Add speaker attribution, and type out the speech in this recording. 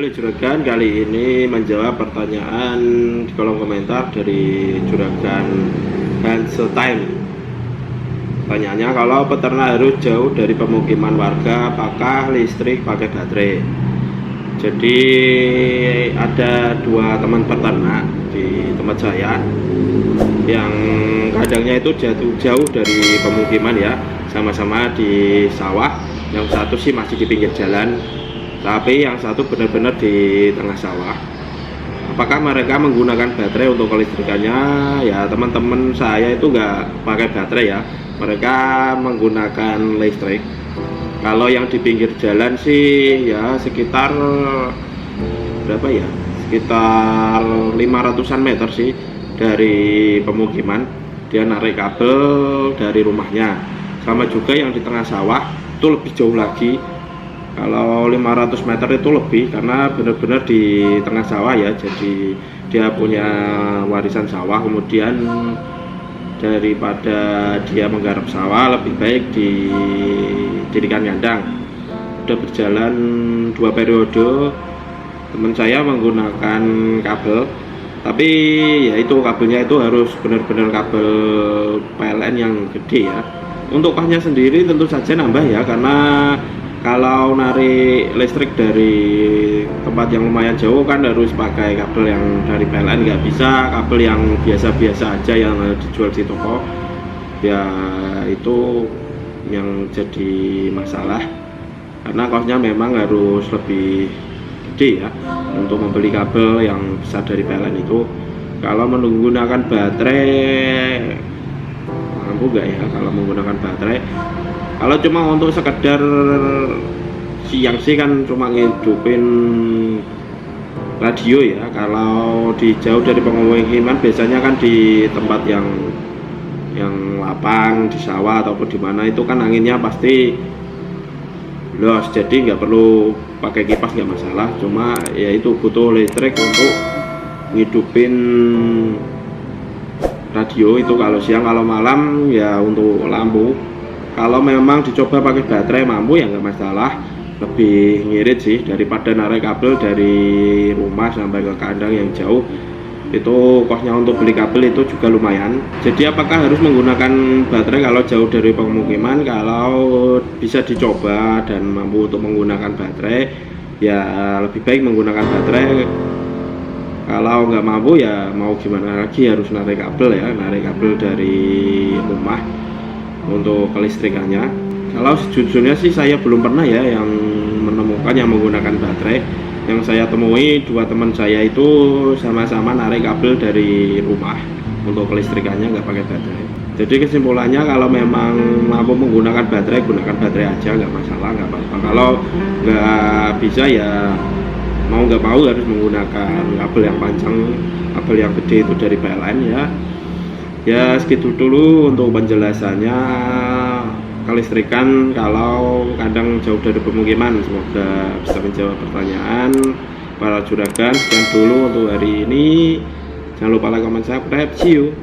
Speaker 1: Halo Juragan, kali ini menjawab pertanyaan di kolom komentar dari Juragan Hansetime. Pertanyaannya, kalau peternak harus jauh dari pemukiman warga, apakah listrik pakai baterai? Jadi ada dua teman peternak di tempat saya yang kandangnya itu jauh dari pemukiman ya, sama-sama di sawah. Yang satu sih masih di pinggir jalan, tapi yang satu benar-benar di tengah sawah. Apakah mereka menggunakan baterai untuk kelistrikannya? Ya teman-teman saya itu nggak pakai baterai ya, mereka menggunakan listrik. Kalau yang di pinggir jalan sih ya sekitar berapa ya, sekitar 500-an meter sih dari pemukiman. Dia narik kabel dari rumahnya. Sama juga yang di tengah sawah itu lebih jauh lagi. Kalau 500 meter itu lebih, karena benar-benar di tengah sawah ya, jadi dia punya warisan sawah. Kemudian daripada dia menggarap sawah, lebih baik dijadikan kandang. Udah berjalan 2 periode, teman saya menggunakan kabel, tapi ya itu kabelnya itu harus benar-benar kabel PLN yang gede ya. Untuk kohnya sendiri tentu saja nambah ya, karena kalau narik listrik dari tempat yang lumayan jauh kan harus pakai kabel yang dari PLN, nggak bisa kabel yang biasa-biasa aja yang dijual di toko ya. Itu yang jadi masalah, karena kosnya memang harus lebih gede ya untuk membeli kabel yang besar dari PLN itu. Kalau menggunakan baterai mampu nggak ya kalau menggunakan baterai? Kalau cuma untuk sekedar siang sih kan cuma ngidupin radio ya. Kalau di jauh dari pemukiman biasanya kan di tempat yang lapang, di sawah ataupun di mana itu kan anginnya pasti los, jadi nggak perlu pakai kipas, nggak masalah. Cuma ya itu butuh listrik untuk ngidupin radio itu kalau siang. Kalau malam ya untuk lampu. Kalau memang dicoba pakai baterai mampu ya nggak masalah, lebih ngirit sih daripada narik kabel dari rumah sampai ke kandang yang jauh. Itu kosnya untuk beli kabel itu juga lumayan. Jadi apakah harus menggunakan baterai kalau jauh dari pemukiman? Kalau bisa dicoba dan mampu untuk menggunakan baterai ya lebih baik menggunakan baterai. Kalau nggak mampu ya mau gimana lagi, harus narik kabel ya, narik kabel dari rumah untuk kelistrikannya. Kalau sejujurnya sih saya belum pernah ya yang menemukan yang menggunakan baterai. Yang saya temui dua teman saya itu sama-sama narik kabel dari rumah untuk kelistrikannya, nggak pakai baterai. Jadi kesimpulannya, kalau memang mampu menggunakan baterai, gunakan baterai aja, nggak masalah, nggak apa-apa. Kalau nggak bisa ya mau nggak mau harus menggunakan kabel yang panjang, kabel yang gede itu dari PLN ya. Ya segitu dulu untuk penjelasannya kelistrikan kalau kandang jauh dari pemukiman. Semoga bisa menjawab pertanyaan para juragan. Sekian dulu untuk hari ini. Jangan lupa like, comment, subscribe. See you.